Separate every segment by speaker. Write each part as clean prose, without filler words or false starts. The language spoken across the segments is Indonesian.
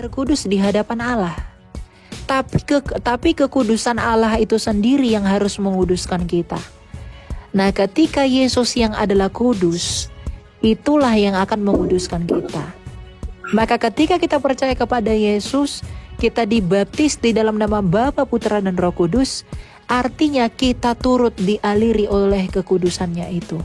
Speaker 1: kudus di hadapan Allah. Tapi kekudusan Allah itu sendiri yang harus menguduskan kita. Nah, ketika Yesus yang adalah kudus, itulah yang akan menguduskan kita. Maka ketika kita percaya kepada Yesus, kita dibaptis di dalam nama Bapa, Putra, dan Roh Kudus, artinya kita turut dialiri oleh kekudusannya itu.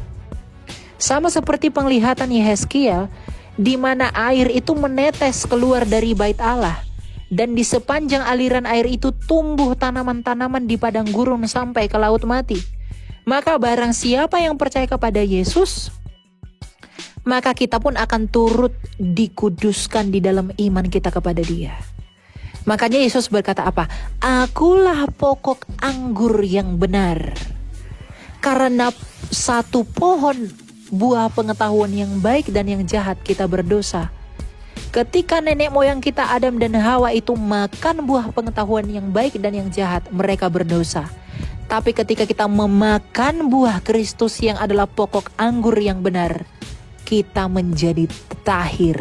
Speaker 1: Sama seperti penglihatan Yehezkiel, di mana air itu menetes keluar dari bait Allah, dan di sepanjang aliran air itu tumbuh tanaman-tanaman di padang gurun sampai ke laut mati. Maka barang siapa yang percaya kepada Yesus, maka kita pun akan turut dikuduskan di dalam iman kita kepada Dia. Makanya Yesus berkata apa? Akulah pokok anggur yang benar. Karena satu pohon buah pengetahuan yang baik dan yang jahat kita berdosa. Ketika nenek moyang kita Adam dan Hawa itu makan buah pengetahuan yang baik dan yang jahat, mereka berdosa. Tapi ketika kita memakan buah Kristus yang adalah pokok anggur yang benar, kita menjadi tahir.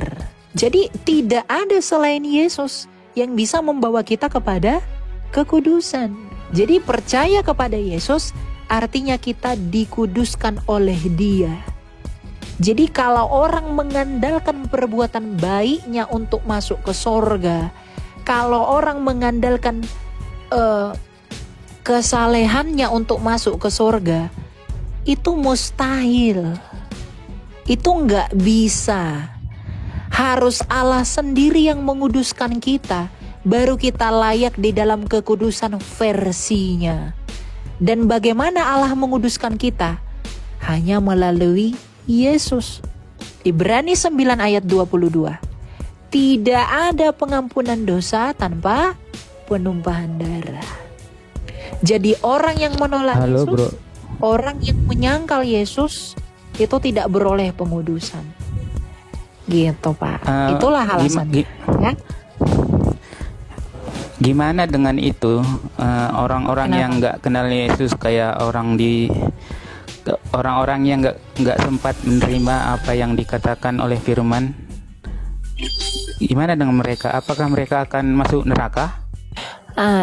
Speaker 1: Jadi tidak ada selain Yesus yang bisa membawa kita kepada kekudusan. Jadi percaya kepada Yesus artinya kita dikuduskan oleh Dia. Jadi kalau orang mengandalkan perbuatan baiknya untuk masuk ke sorga, kalau orang mengandalkan kesalehannya untuk masuk ke sorga, itu mustahil. Itu nggak bisa. Harus Allah sendiri yang menguduskan kita, baru kita layak di dalam kekudusan versinya. Dan bagaimana Allah menguduskan kita? Hanya melalui Yesus. Ibrani 9 ayat 22. Tidak ada pengampunan dosa tanpa penumpahan darah. Jadi orang yang menolak Yesus, bro, orang yang menyangkal Yesus itu tidak beroleh pengudusan. Gitu Pak. Itulah alasannya. Ya?
Speaker 2: Gimana dengan itu orang-orang yang nggak kenal Yesus, kayak orang-orang yang nggak sempat menerima apa yang dikatakan oleh Firman? Gimana dengan mereka? Apakah mereka akan masuk neraka?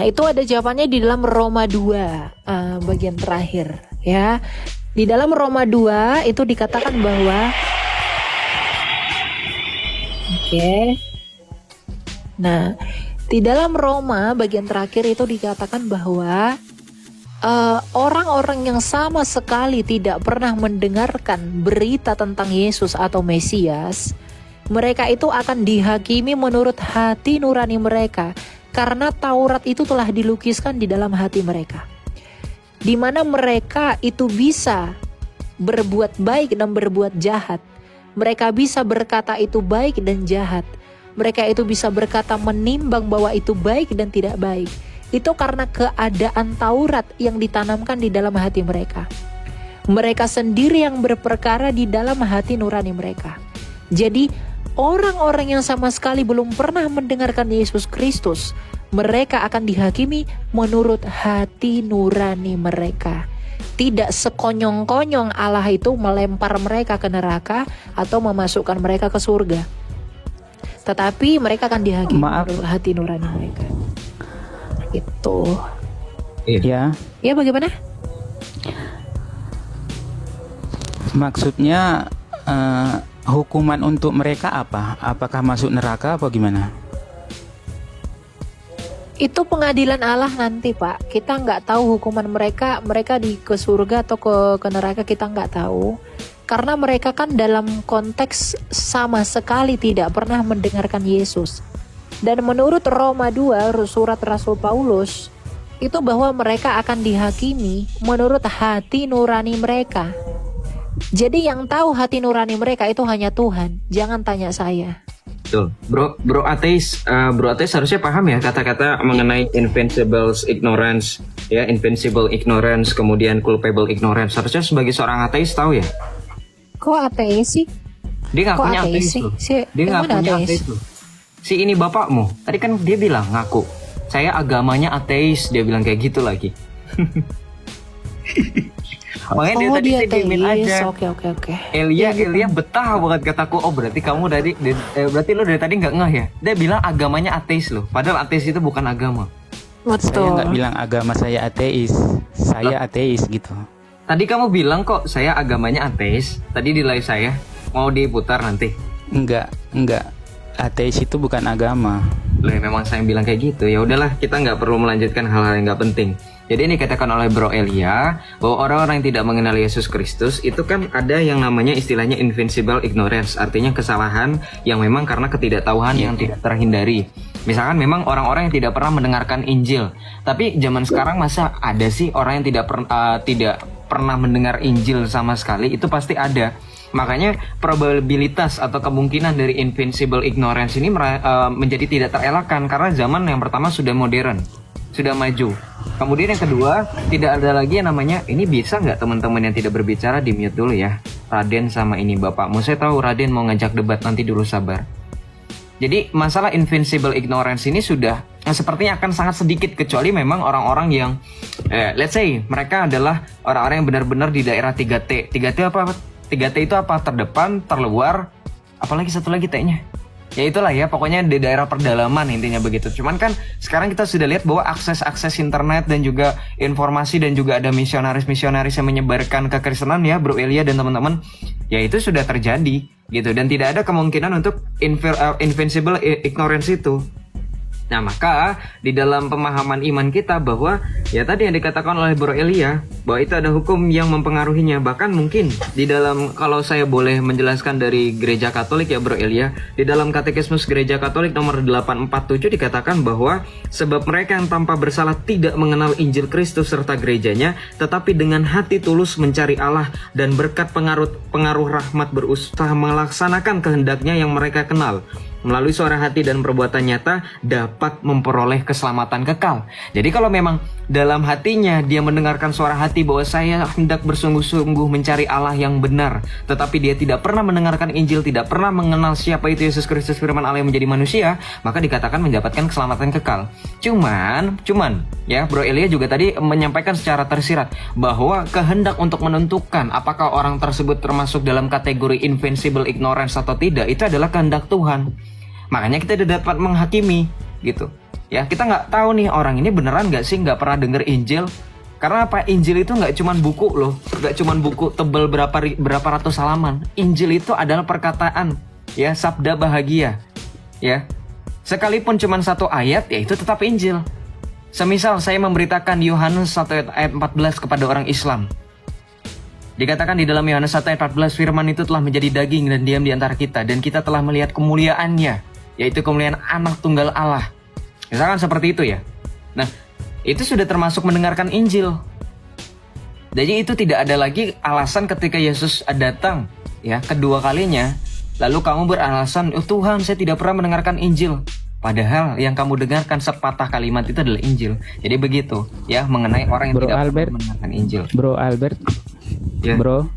Speaker 1: Itu ada jawabannya di dalam Roma 2 bagian terakhir ya. Di dalam Roma 2 itu dikatakan bahwa Nah, di dalam Roma bagian terakhir itu dikatakan bahwa orang-orang yang sama sekali tidak pernah mendengarkan berita tentang Yesus atau Mesias, mereka itu akan dihakimi menurut hati nurani mereka, karena Taurat itu telah dilukiskan di dalam hati mereka, di mana mereka itu bisa berbuat baik dan berbuat jahat. Mereka bisa berkata itu baik dan jahat. Mereka itu bisa berkata menimbang bahwa itu baik dan tidak baik. Itu karena keadaan Taurat yang ditanamkan di dalam hati mereka. Mereka sendiri yang berperkara di dalam hati nurani mereka. Jadi orang-orang yang sama sekali belum pernah mendengarkan Yesus Kristus, mereka akan dihakimi menurut hati nurani mereka. Tidak sekonyong-konyong Allah itu melempar mereka ke neraka atau memasukkan mereka ke surga. Tetapi mereka akan dihakimi menurut hati nurani mereka. Itu.
Speaker 2: Iya.
Speaker 1: Ya bagaimana?
Speaker 2: Maksudnya hukuman untuk mereka apa? Apakah masuk neraka apa gimana?
Speaker 1: Itu pengadilan Allah nanti Pak. Kita nggak tahu hukuman mereka ke surga atau ke neraka, kita nggak tahu. Karena mereka kan dalam konteks sama sekali tidak pernah mendengarkan Yesus. Dan menurut Roma 2 surat Rasul Paulus, itu bahwa mereka akan dihakimi menurut hati nurani mereka. Jadi yang tahu hati nurani mereka itu hanya Tuhan. Jangan tanya saya.
Speaker 3: Betul. Bro ateis harusnya paham ya kata-kata mengenai invincible ignorance, ya, invincible ignorance, kemudian culpable ignorance. Harusnya sebagai seorang ateis tahu ya.
Speaker 1: Kok ateis sih?
Speaker 3: Dia ngakunya ateis tuh. Dia ngakunya ateis tuh. Si ini bapakmu, tadi kan dia bilang ngaku, saya agamanya ateis, dia bilang kayak gitu lagi. Makanya dia
Speaker 1: Oh,
Speaker 3: tadi
Speaker 1: dia
Speaker 3: saya diemin
Speaker 1: teis.
Speaker 3: aja.
Speaker 1: Oke.
Speaker 3: Elia betah banget kataku. Oh berarti kamu berarti lo dari tadi nggak ngeh ya? Dia bilang agamanya ateis loh. Padahal ateis itu bukan agama.
Speaker 1: What's
Speaker 2: Saya nggak
Speaker 1: the...
Speaker 2: bilang agama saya ateis. Saya ateis gitu.
Speaker 3: Tadi kamu bilang kok saya agamanya ateis. Tadi di live saya mau diputar nanti.
Speaker 2: Enggak. Ateis itu bukan agama.
Speaker 3: Lah memang saya bilang kayak gitu. Ya udahlah, kita nggak perlu melanjutkan hal-hal yang nggak penting. Jadi ini dikatakan oleh Bro Elia bahwa orang-orang yang tidak mengenal Yesus Kristus itu kan ada yang namanya istilahnya invincible ignorance, artinya kesalahan yang memang karena ketidaktahuan yang tidak terhindari. Misalkan memang orang-orang yang tidak pernah mendengarkan Injil. Tapi zaman sekarang masa ada sih orang yang tidak pernah mendengar Injil sama sekali? Itu pasti ada. Makanya probabilitas atau kemungkinan dari invincible ignorance ini menjadi tidak terelakkan karena zaman yang pertama sudah modern, sudah maju. Kemudian yang kedua, tidak ada lagi yang namanya, ini bisa nggak teman-teman yang tidak berbicara di mute dulu ya, Raden sama ini bapakmu. Saya tahu Raden mau ngajak debat, nanti dulu sabar. Jadi masalah invincible ignorance ini sudah sepertinya akan sangat sedikit, kecuali memang orang-orang yang let's say mereka adalah orang-orang yang benar-benar di daerah 3T. 3T apa? 3T itu apa? Terdepan, terluar, apalagi satu lagi T-nya. Ya itulah ya, pokoknya di daerah perdalaman intinya begitu. Cuman kan sekarang kita sudah lihat bahwa akses internet dan juga informasi dan juga ada misionaris-misionaris yang menyebarkan kekristenan ya Bro Elia dan teman-teman. Ya itu sudah terjadi gitu, dan tidak ada kemungkinan untuk invincible ignorance itu. Nah maka di dalam pemahaman iman kita bahwa ya tadi yang dikatakan oleh Bro Elia bahwa itu ada hukum yang mempengaruhinya. Bahkan mungkin di dalam, kalau saya boleh menjelaskan dari gereja Katolik ya Bro Elia, di dalam Katekismus Gereja Katolik nomor 847 dikatakan bahwa sebab mereka yang tanpa bersalah tidak mengenal Injil Kristus serta gerejanya, tetapi dengan hati tulus mencari Allah dan berkat pengaruh rahmat berusaha melaksanakan kehendaknya yang mereka kenal, melalui suara hati dan perbuatan nyata dapat memperoleh keselamatan kekal. Jadi kalau memang dalam hatinya dia mendengarkan suara hati bahwa saya hendak bersungguh-sungguh mencari Allah yang benar, tetapi dia tidak pernah mendengarkan Injil, tidak pernah mengenal siapa itu Yesus Kristus firman Allah yang menjadi manusia, maka dikatakan mendapatkan keselamatan kekal. Cuman ya Bro Elia juga tadi menyampaikan secara tersirat bahwa kehendak untuk menentukan apakah orang tersebut termasuk dalam kategori invincible ignorance atau tidak, itu adalah kehendak Tuhan. Makanya kita tidak dapat menghakimi gitu. Ya kita nggak tahu nih orang ini beneran nggak sih nggak pernah denger Injil. Karena apa? Injil itu nggak cuman buku loh, nggak cuman buku tebel berapa ratus halaman. Injil itu adalah perkataan, ya sabda bahagia, ya. Sekalipun cuman satu ayat, ya itu tetap Injil. Semisal saya memberitakan Yohanes 1 ayat 14 kepada orang Islam. Dikatakan di dalam Yohanes 1 ayat 14, firman itu telah menjadi daging dan diam di antara kita, dan kita telah melihat kemuliaannya, yaitu kemuliaan anak tunggal Allah. Misalkan seperti itu ya. Nah, itu sudah termasuk mendengarkan Injil. Jadi itu tidak ada lagi alasan ketika Yesus datang ya kedua kalinya, lalu kamu beralasan, oh Tuhan saya tidak pernah mendengarkan Injil. Padahal yang kamu dengarkan sepatah kalimat itu adalah Injil. Jadi begitu ya mengenai orang yang
Speaker 2: Bro
Speaker 3: tidak
Speaker 2: Albert,
Speaker 3: pernah mendengarkan Injil.
Speaker 2: Bro Albert,
Speaker 3: Ya.
Speaker 2: Bro.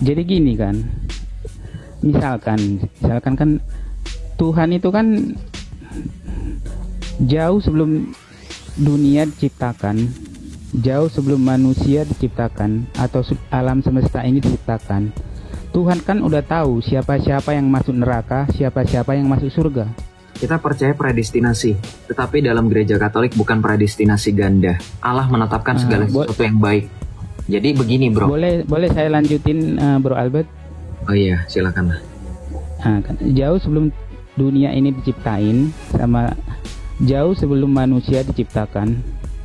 Speaker 2: Jadi gini kan, misalkan kan Tuhan itu kan jauh sebelum dunia diciptakan, jauh sebelum manusia diciptakan atau alam semesta ini diciptakan, Tuhan kan udah tahu siapa-siapa yang masuk neraka, siapa-siapa yang masuk surga.
Speaker 3: Kita percaya predestinasi, tetapi dalam gereja Katolik bukan predestinasi ganda. Allah menetapkan segala sesuatu yang baik. Jadi begini bro.
Speaker 2: Boleh saya lanjutin Bro Albert?
Speaker 3: Oh iya, silakan.
Speaker 2: Kan, jauh sebelum dunia ini diciptain, sama jauh sebelum manusia diciptakan,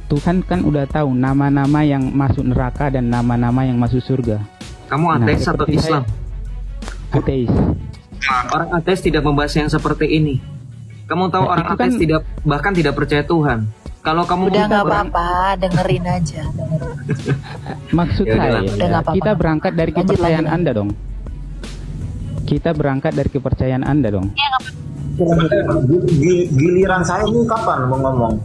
Speaker 2: Tuhan kan udah tahu nama-nama yang masuk neraka dan nama-nama yang masuk surga.
Speaker 3: Kamu ateis atau Islam?
Speaker 2: Ateis.
Speaker 3: Orang ateis tidak membahas yang seperti ini. Kamu tahu orang ateis
Speaker 2: kan,
Speaker 3: bahkan tidak percaya Tuhan. Kalau kamu
Speaker 1: udah nggak apa-apa, dengerin aja.
Speaker 2: Maksud saya, kita berangkat dari kepercayaan Anda dong. Kita berangkat dari kepercayaan Anda dong.
Speaker 4: Giliran saya ini kapan mau ngomong?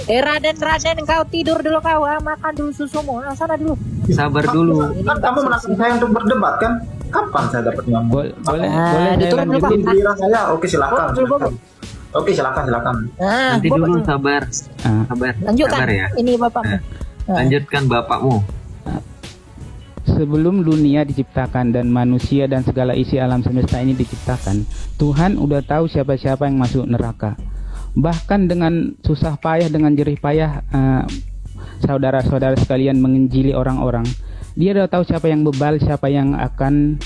Speaker 1: Raden, kau tidur dulu kau, makan dulu susumu, sana dulu.
Speaker 3: Sabar dulu.
Speaker 4: Kan kamu menantang saya untuk berdebat kan? Kapan saya dapat ngomong?
Speaker 2: Boleh saya lanjutin.
Speaker 4: Giliran saya, oke silakan. Oke silakan.
Speaker 3: Nanti dulu sabar.
Speaker 1: Lanjutkan.
Speaker 3: Sabar ya.
Speaker 1: Ini bapak.
Speaker 3: Lanjutkan bapakmu.
Speaker 2: Sebelum dunia diciptakan dan manusia dan segala isi alam semesta ini diciptakan, Tuhan udah tahu siapa-siapa yang masuk neraka. Bahkan dengan susah payah, dengan jerih payah, saudara-saudara sekalian menginjili orang-orang, dia udah tahu siapa yang bebal, siapa yang akan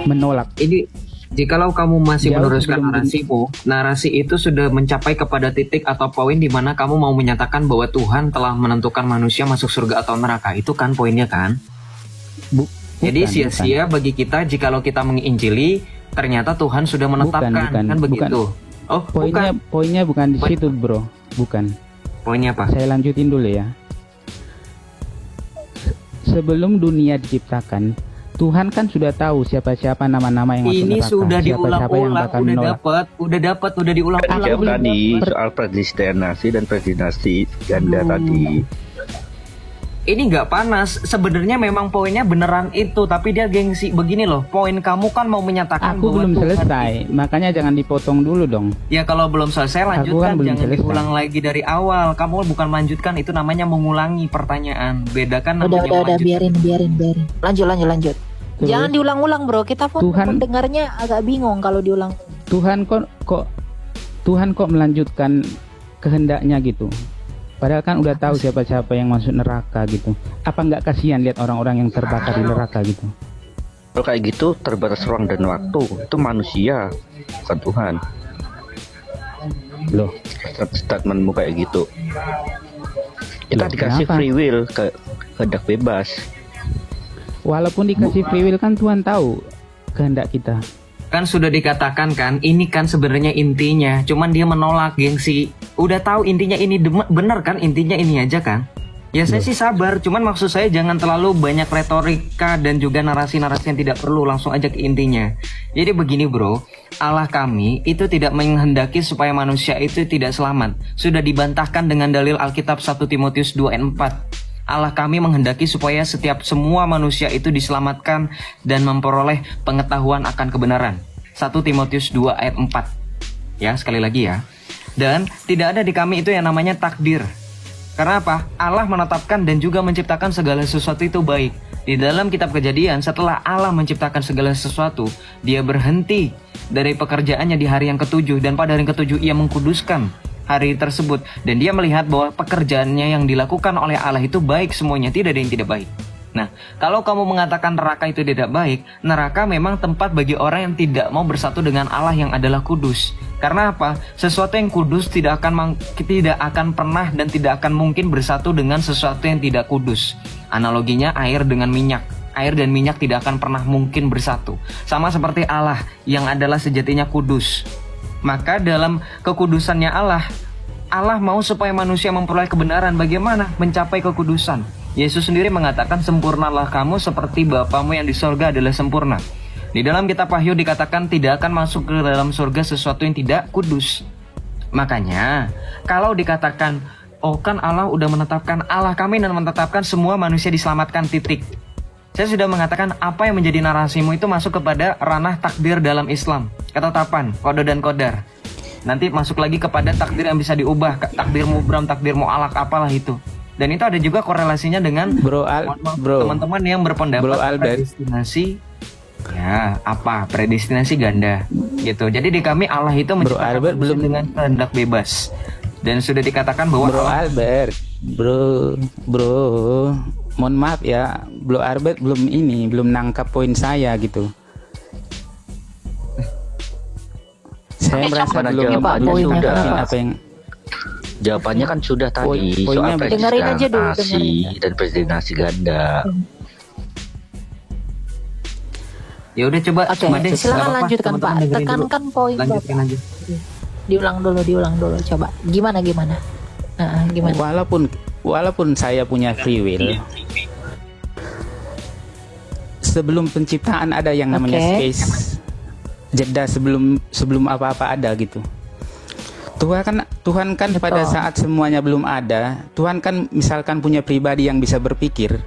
Speaker 2: menolak.
Speaker 3: Ini jikalau kamu masih
Speaker 2: Jauh
Speaker 3: meneruskan
Speaker 2: sebelum
Speaker 3: narasimu, narasi itu sudah mencapai kepada titik atau poin di mana kamu mau menyatakan bahwa Tuhan telah menentukan manusia masuk surga atau neraka. Itu kan poinnya kan? Jadi sia-sia bagi kita jikalau kita menginjili, ternyata Tuhan sudah menetapkan, kan begitu? Oh,
Speaker 2: poinnya bukan di situ, bro. Bukan.
Speaker 3: Poinnya apa?
Speaker 2: Saya lanjutin dulu ya. Sebelum dunia diciptakan, Tuhan kan sudah tahu siapa-siapa nama-nama yang masuk neraka.
Speaker 3: Ini sudah diulang-ulang, udah dapat, udah diulang-ulang.
Speaker 5: Jawab tadi soal predestinasi dan predestinasi ganda tadi.
Speaker 3: Ini nggak panas, sebenarnya memang poinnya beneran itu, tapi dia gengsi begini loh. Poin kamu kan mau menyatakan
Speaker 2: aku
Speaker 3: bahwa
Speaker 2: belum
Speaker 3: Tuhan
Speaker 2: selesai, makanya jangan dipotong dulu dong.
Speaker 3: Ya kalau belum selesai lanjutkan, jangan diulang lagi dari awal. Kamu bukan melanjutkan, itu namanya mengulangi pertanyaan. Bedakan namanya
Speaker 1: udah biarin. Lanjut. Jangan diulang-ulang, bro. Kita pun mendengarnya agak bingung kalau diulang.
Speaker 2: Tuhan kok melanjutkan kehendaknya gitu. Padahal kan udah tahu siapa-siapa yang masuk neraka gitu. Apa nggak kasihan lihat orang-orang yang terbakar di neraka gitu?
Speaker 5: Kalau kayak gitu terbatas ruang dan waktu. Itu manusia, bukan Tuhan.
Speaker 2: Loh,
Speaker 5: statementmu kayak gitu. Kita dikasih free will, kehendak bebas.
Speaker 2: Walaupun dikasih free will kan Tuhan tahu kehendak kita.
Speaker 3: Kan sudah dikatakan kan, ini kan sebenarnya intinya, cuman dia menolak, gengsi. Udah tahu intinya ini bener kan, intinya ini aja kan. Ya saya sih sabar, cuman maksud saya jangan terlalu banyak retorika dan juga narasi-narasi yang tidak perlu, langsung aja ke intinya. Jadi begini bro, Allah kami itu tidak menghendaki supaya manusia itu tidak selamat. Sudah dibantahkan dengan dalil Alkitab 1 Timotius 2 ayat 4. Allah kami menghendaki supaya semua manusia itu diselamatkan dan memperoleh pengetahuan akan kebenaran. 1 Timotius 2 ayat 4. Ya, sekali lagi ya. Dan tidak ada di kami itu yang namanya takdir. Karena apa? Allah menetapkan dan juga menciptakan segala sesuatu itu baik. Di dalam kitab Kejadian, setelah Allah menciptakan segala sesuatu, dia berhenti dari pekerjaannya di hari yang ketujuh, dan pada hari yang ketujuh ia mengkuduskan hari tersebut, dan dia melihat bahwa pekerjaannya yang dilakukan oleh Allah itu baik semuanya, tidak ada yang tidak baik. Nah, kalau kamu mengatakan neraka itu tidak baik, neraka memang tempat bagi orang yang tidak mau bersatu dengan Allah yang adalah kudus. Karena apa? Sesuatu yang kudus tidak akan pernah dan tidak akan mungkin bersatu dengan sesuatu yang tidak kudus. Analoginya air dengan minyak. Air dan minyak tidak akan pernah mungkin bersatu. Sama seperti Allah yang adalah sejatinya kudus. Maka dalam kekudusannya Allah mau supaya manusia memperoleh kebenaran. Bagaimana mencapai kekudusan? Yesus sendiri mengatakan, sempurnalah kamu seperti Bapamu yang di sorga adalah sempurna. Di dalam kitab Wahyu dikatakan tidak akan masuk ke dalam surga sesuatu yang tidak kudus. Makanya kalau dikatakan, oh kan Allah udah menetapkan, Allah kami dan menetapkan semua manusia diselamatkan, titik. Saya sudah mengatakan apa yang menjadi narasimu itu masuk kepada ranah takdir dalam Islam, ketetapan, kode dan kodar. Nanti masuk lagi kepada takdir yang bisa diubah, takdir mubram, takdir mu'alak, apalah itu. Dan itu ada juga korelasinya dengan teman-teman yang berpendapat predestinasi. Ya, apa? Predestinasi ganda gitu. Jadi di kami Allah itu menciptakan belum dengan kehendak bebas. Dan sudah dikatakan bahwa
Speaker 2: Bro, mohon maaf ya, Bro Albert belum nangkap poin saya gitu. Saya merasa belum apa yang
Speaker 5: jawabannya kan sudah tadi soal predestinasi dan predestinasi ganda.
Speaker 3: Ya udah coba deh,
Speaker 1: silakan lanjutkan Pak, tekankan poin Bapak. Diulang dulu coba. Gimana? Gimana?
Speaker 2: Walaupun saya punya free will, sebelum penciptaan ada yang namanya space, jeda sebelum apa-apa ada gitu. Tuhan kan pada saat semuanya belum ada, Tuhan kan misalkan punya pribadi yang bisa berpikir,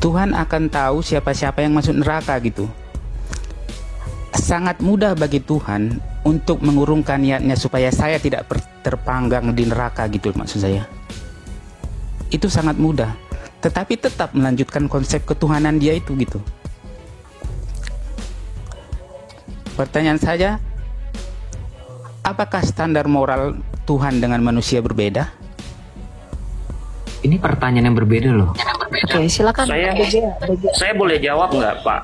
Speaker 2: Tuhan akan tahu siapa-siapa yang masuk neraka gitu. Sangat mudah bagi Tuhan untuk mengurungkan niatnya supaya saya tidak terpanggang di neraka gitu, maksud saya. itu sangat mudah, tetapi tetap melanjutkan konsep ketuhanan dia itu gitu. Pertanyaan saya, apakah standar moral Tuhan dengan manusia berbeda?
Speaker 3: Ini pertanyaan yang berbeda loh.
Speaker 1: Oke, silakan.
Speaker 6: Saya boleh jawab nggak, Pak?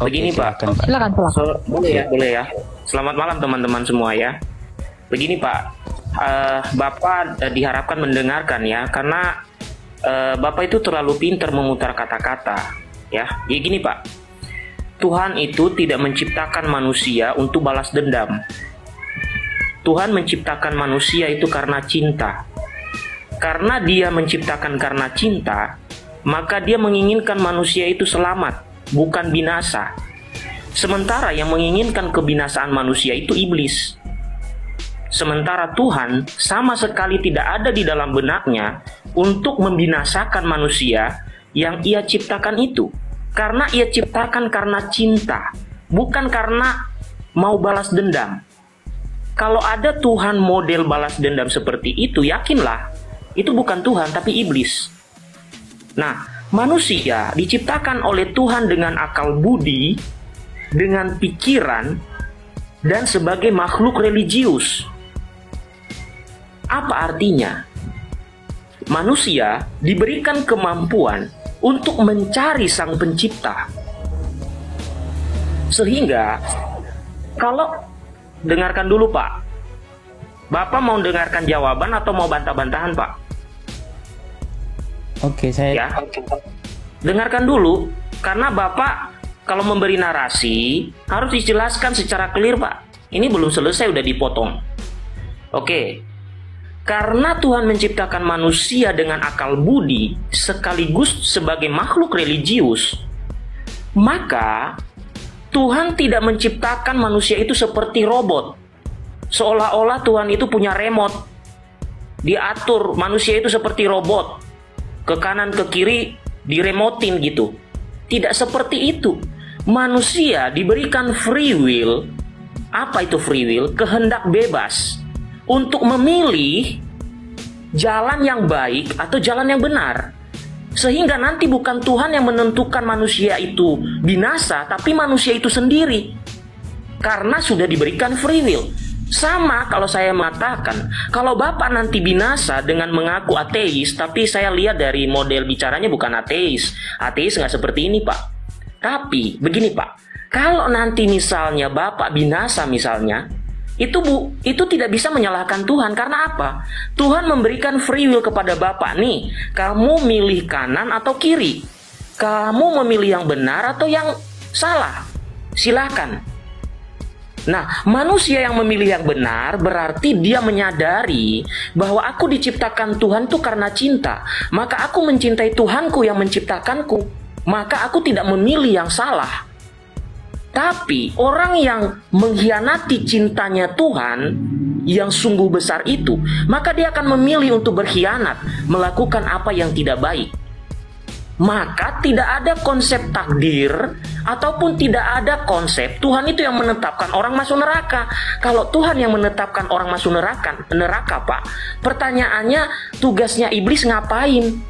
Speaker 6: Begini, Pak.
Speaker 1: Silakan.
Speaker 6: Boleh ya. Selamat malam teman-teman semua ya. Begini, Pak. Bapak diharapkan mendengarkan ya, karena Bapak itu terlalu pintar memutar kata-kata ya. Jadi gini, Pak. Tuhan itu tidak menciptakan manusia untuk balas dendam. Tuhan menciptakan manusia itu karena cinta. Karena dia menciptakan karena cinta, maka dia menginginkan manusia itu selamat, bukan binasa. Sementara yang menginginkan kebinasaan manusia itu iblis. Sementara Tuhan sama sekali tidak ada di dalam benaknya untuk membinasakan manusia yang ia ciptakan itu. Karena ia ciptakan karena cinta, bukan karena mau balas dendam. Kalau ada Tuhan model balas dendam seperti itu, yakinlah itu bukan Tuhan tapi iblis. Nah, manusia diciptakan oleh Tuhan dengan akal budi, dengan pikiran, dan sebagai makhluk religius. Apa artinya? Manusia diberikan kemampuan untuk mencari sang pencipta. Sehingga, kalau dengarkan dulu, Pak. Bapak mau dengarkan jawaban atau mau bantah-bantahan, Pak?
Speaker 2: Oke, saya...
Speaker 6: Ya, dengarkan dulu. Karena Bapak kalau memberi narasi harus dijelaskan secara clear, Pak. Ini belum selesai udah dipotong. Oke. Karena Tuhan menciptakan manusia dengan akal budi sekaligus sebagai makhluk religius, maka Tuhan tidak menciptakan manusia itu seperti robot. Seolah-olah Tuhan itu punya remote. Diatur manusia itu seperti robot. Ke kanan ke kiri diremotin gitu. Tidak seperti itu. Manusia diberikan free will. Apa itu free will? Kehendak bebas untuk memilih jalan yang baik atau jalan yang benar. Sehingga nanti bukan Tuhan yang menentukan manusia itu binasa, tapi manusia itu sendiri. Karena sudah diberikan free will. Sama kalau saya mengatakan, kalau Bapak nanti binasa dengan mengaku ateis, tapi saya lihat dari model bicaranya bukan ateis. Ateis nggak seperti ini, Pak. Tapi, begini, Pak. Kalau nanti misalnya Bapak binasa misalnya, itu tidak bisa menyalahkan Tuhan. Karena apa? Tuhan memberikan free will kepada Bapak. Nih, kamu milih kanan atau kiri. Kamu memilih yang benar atau yang salah. Silakan. Nah, manusia yang memilih yang benar berarti dia menyadari bahwa aku diciptakan Tuhan itu karena cinta. Maka aku mencintai Tuhanku yang menciptakanku. Maka aku tidak memilih yang salah. Tapi orang yang mengkhianati cintanya Tuhan yang sungguh besar itu, maka dia akan memilih untuk berkhianat, melakukan apa yang tidak baik. Maka tidak ada konsep takdir ataupun tidak ada konsep Tuhan itu yang menetapkan orang masuk neraka. Kalau Tuhan yang menetapkan orang masuk neraka, Pak, pertanyaannya tugasnya iblis ngapain?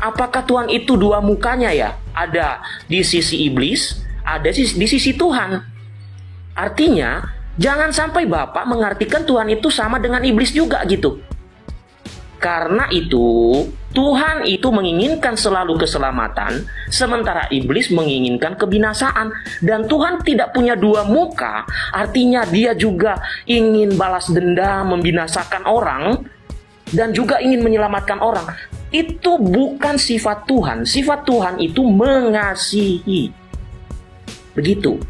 Speaker 6: Apakah Tuhan itu dua mukanya ya? Ada di sisi iblis, ada di sisi Tuhan. Artinya, jangan sampai Bapak mengartikan Tuhan itu sama dengan iblis juga gitu. Karena itu, Tuhan itu menginginkan selalu keselamatan, sementara iblis menginginkan kebinasaan. Dan Tuhan tidak punya dua muka, artinya dia juga ingin balas dendam, membinasakan orang, dan juga ingin menyelamatkan orang. Itu bukan sifat Tuhan. Sifat Tuhan itu mengasihi. Begitu.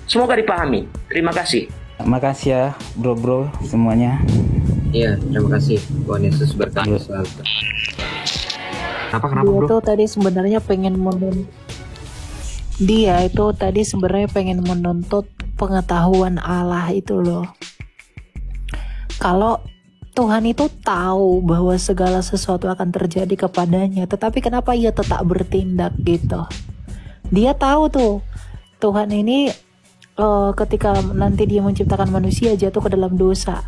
Speaker 6: Semoga dipahami. Terima kasih.
Speaker 2: Terima kasih ya bro-bro semuanya.
Speaker 3: Iya, terima kasih. Tuhan Yesus berkati selalu. Kenapa bro?
Speaker 1: Dia itu tadi sebenarnya pengen menuntut pengetahuan Allah itu loh. Kalau Tuhan itu tahu bahwa segala sesuatu akan terjadi kepadanya, tetapi kenapa ia tetap bertindak gitu? Dia tahu tuh Tuhan ini ketika nanti dia menciptakan manusia jatuh ke dalam dosa.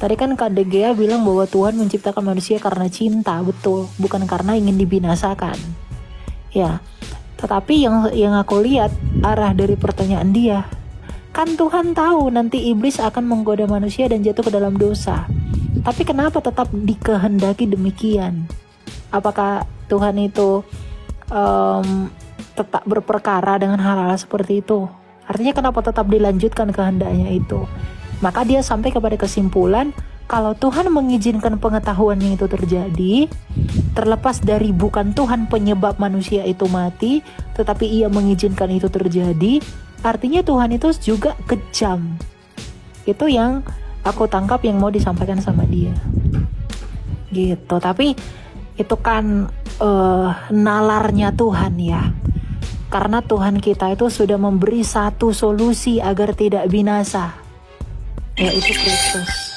Speaker 1: Tadi kan Kak Degea bilang bahwa Tuhan menciptakan manusia karena cinta, betul, bukan karena ingin dibinasakan. Ya, tetapi yang aku lihat arah dari pertanyaan dia, kan Tuhan tahu nanti iblis akan menggoda manusia dan jatuh ke dalam dosa. Tapi kenapa tetap dikehendaki demikian? Apakah Tuhan itu tetap berperkara dengan hal-hal seperti itu? Artinya kenapa tetap dilanjutkan kehendaknya itu? Maka dia sampai kepada kesimpulan, kalau Tuhan mengizinkan pengetahuan yang itu terjadi, terlepas dari bukan Tuhan penyebab manusia itu mati, tetapi ia mengizinkan itu terjadi, artinya Tuhan itu juga kejam. Itu yang aku tangkap yang mau disampaikan sama dia. Gitu, tapi itu kan nalarnya Tuhan ya. Karena Tuhan kita itu sudah memberi satu solusi agar tidak binasa, yaitu Kristus.